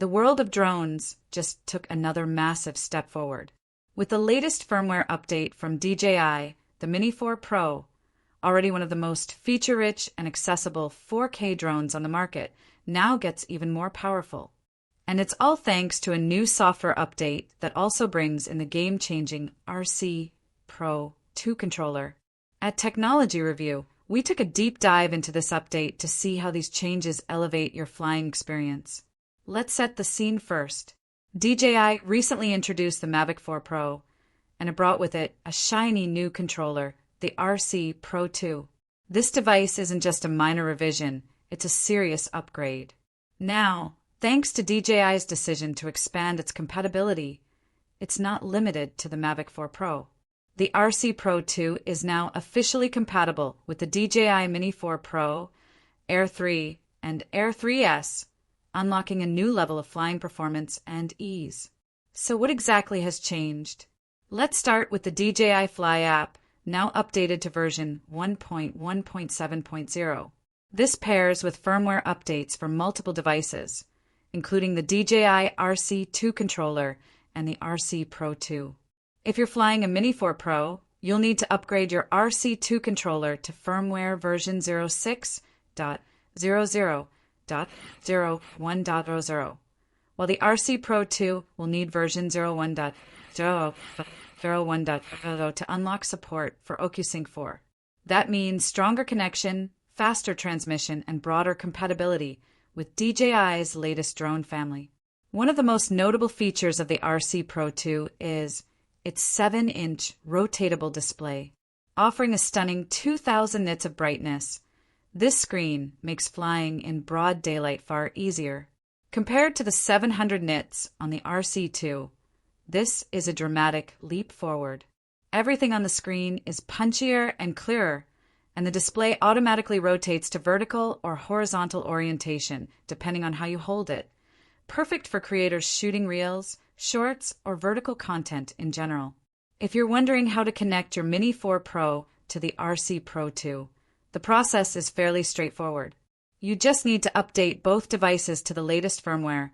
The world of drones just took another massive step forward. With the latest firmware update from DJI, the Mini 4 Pro, already one of the most feature-rich and accessible 4K drones on the market, now gets even more powerful. And it's all thanks to a new software update that also brings in the game-changing RC Pro 2 controller. At Technology Review, we took a deep dive into this update to see how these changes elevate your flying experience. Let's set the scene first. DJI recently introduced the Mavic 4 Pro, and it brought with it a shiny new controller, the RC Pro 2. This device isn't just a minor revision, it's a serious upgrade. Now, thanks to DJI's decision to expand its compatibility, it's not limited to the Mavic 4 Pro. The RC Pro 2 is now officially compatible with the DJI Mini 4 Pro, Air 3, and Air 3S, unlocking a new level of flying performance and ease. So what exactly has changed? Let's start with the DJI Fly app, now updated to version 1.1.7.0. This pairs with firmware updates for multiple devices, including the DJI RC2 controller and the RC Pro 2. If you're flying a Mini 4 Pro, you'll need to upgrade your RC2 controller to firmware version 06.00.01.00, while the RC Pro 2 will need version 01.0.0.0 to unlock support for OcuSync 4. That means stronger connection, faster transmission, and broader compatibility with DJI's latest drone family. One of the most notable features of the RC Pro 2 is its 7-inch rotatable display. Offering a stunning 2,000 nits of brightness, this screen makes flying in broad daylight far easier. Compared to the 700 nits on the RC2, this is a dramatic leap forward. Everything on the screen is punchier and clearer, and the display automatically rotates to vertical or horizontal orientation, depending on how you hold it. Perfect for creators shooting reels, shorts, or vertical content in general. If you're wondering how to connect your Mini 4 Pro to the RC Pro 2, the process is fairly straightforward. You just need to update both devices to the latest firmware,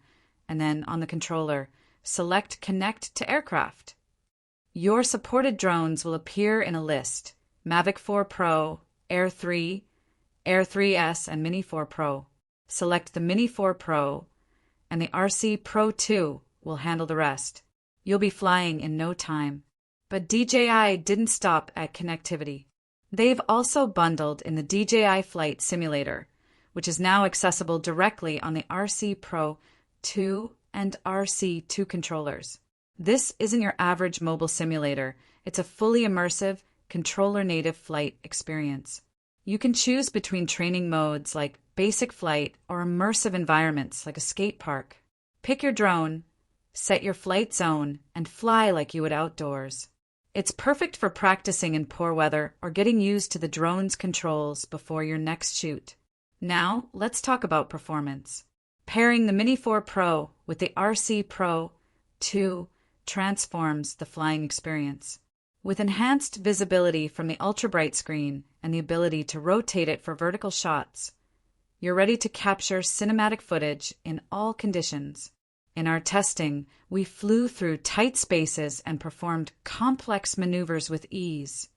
and then on the controller, select Connect to Aircraft. Your supported drones will appear in a list: Mavic 4 Pro, Air 3, Air 3S, and Mini 4 Pro. Select the Mini 4 Pro, and the RC Pro 2 will handle the rest. You'll be flying in no time. But DJI didn't stop at connectivity. They've also bundled in the DJI Flight Simulator, which is now accessible directly on the RC Pro 2 and RC2 controllers. This isn't your average mobile simulator. It's a fully immersive, controller-native flight experience. You can choose between training modes like basic flight or immersive environments like a skate park. Pick your drone, set your flight zone, and fly like you would outdoors. It's perfect for practicing in poor weather or getting used to the drone's controls before your next shoot. Now, let's talk about performance. Pairing the Mini 4 Pro with the RC Pro 2 transforms the flying experience. With enhanced visibility from the ultra-bright screen and the ability to rotate it for vertical shots, you're ready to capture cinematic footage in all conditions. In our testing, we flew through tight spaces and performed complex maneuvers with ease,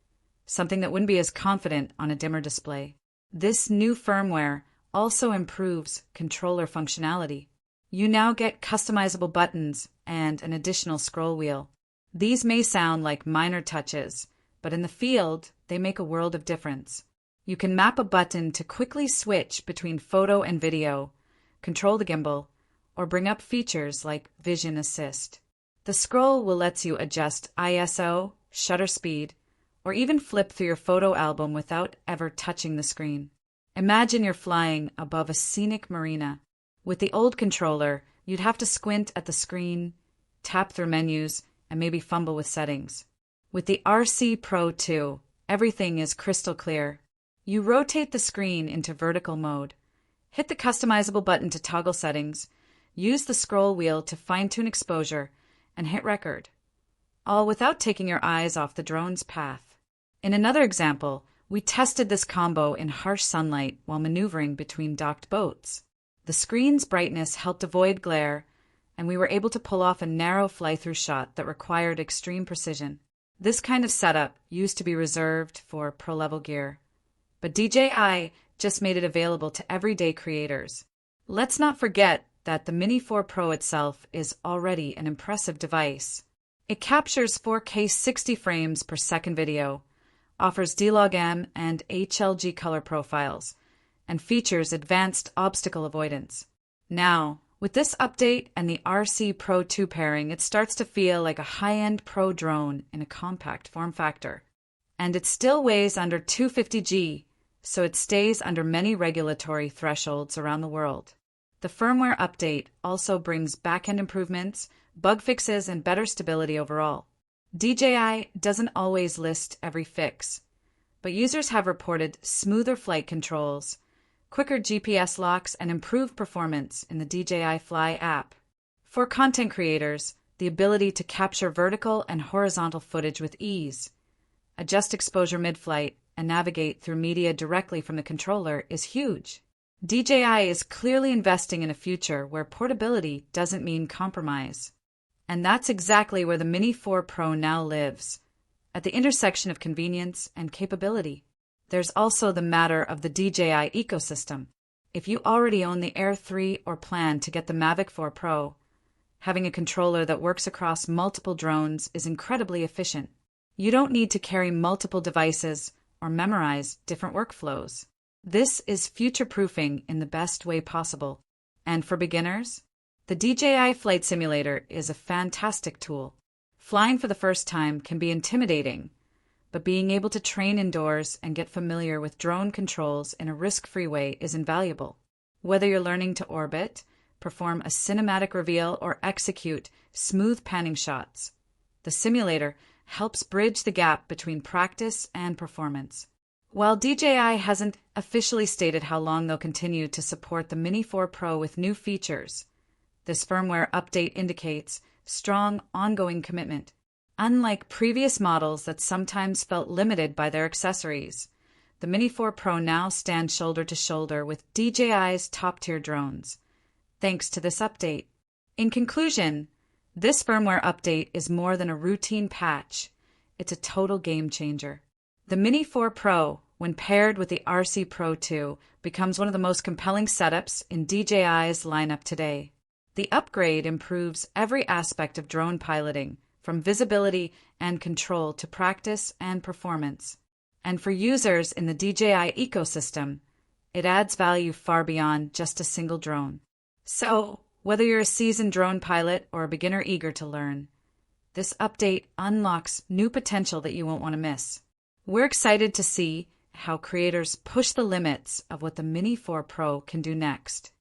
something that wouldn't be as confident on a dimmer display. This new firmware also improves controller functionality. You now get customizable buttons and an additional scroll wheel. These may sound like minor touches, but in the field, they make a world of difference. You can map a button to quickly switch between photo and video, control the gimbal, or bring up features like Vision Assist. The scroll will let you adjust ISO, shutter speed, or even flip through your photo album without ever touching the screen. Imagine you're flying above a scenic marina. With the old controller, you'd have to squint at the screen, tap through menus, and maybe fumble with settings. With the RC Pro 2, everything is crystal clear. You rotate the screen into vertical mode, hit the customizable button to toggle settings, use the scroll wheel to fine-tune exposure, and hit record, all without taking your eyes off the drone's path. In another example, we tested this combo in harsh sunlight while maneuvering between docked boats. The screen's brightness helped avoid glare, and we were able to pull off a narrow fly-through shot that required extreme precision. This kind of setup used to be reserved for pro-level gear, but DJI just made it available to everyday creators. Let's not forget that the Mini 4 Pro itself is already an impressive device. It captures 4K 60 frames per second video, offers D-Log-M and HLG color profiles, and features advanced obstacle avoidance. Now, with this update and the RC Pro 2 pairing, it starts to feel like a high-end pro drone in a compact form factor. And it still weighs under 250 g, so it stays under many regulatory thresholds around the world. The firmware update also brings back-end improvements, bug fixes, and better stability overall. DJI doesn't always list every fix, but users have reported smoother flight controls, quicker GPS locks, and improved performance in the DJI Fly app. For content creators, the ability to capture vertical and horizontal footage with ease, adjust exposure mid-flight, and navigate through media directly from the controller is huge. DJI is clearly investing in a future where portability doesn't mean compromise. And that's exactly where the Mini 4 Pro now lives, at the intersection of convenience and capability. There's also the matter of the DJI ecosystem. If you already own the Air 3 or plan to get the Mavic 4 Pro, having a controller that works across multiple drones is incredibly efficient. You don't need to carry multiple devices or memorize different workflows. This is future-proofing in the best way possible. And for beginners, the DJI Flight Simulator is a fantastic tool. Flying for the first time can be intimidating, but being able to train indoors and get familiar with drone controls in a risk-free way is invaluable. Whether you're learning to orbit, perform a cinematic reveal, or execute smooth panning shots, the simulator helps bridge the gap between practice and performance. While DJI hasn't officially stated how long they'll continue to support the Mini 4 Pro with new features, this firmware update indicates strong, ongoing commitment. Unlike previous models that sometimes felt limited by their accessories, the Mini 4 Pro now stands shoulder to shoulder with DJI's top-tier drones, thanks to this update. In conclusion, this firmware update is more than a routine patch. It's a total game changer. The Mini 4 Pro, when paired with the RC Pro 2, becomes one of the most compelling setups in DJI's lineup today. The upgrade improves every aspect of drone piloting, from visibility and control to practice and performance. And for users in the DJI ecosystem, it adds value far beyond just a single drone. So, whether you're a seasoned drone pilot or a beginner eager to learn, this update unlocks new potential that you won't want to miss. We're excited to see how creators push the limits of what the Mini 4 Pro can do next.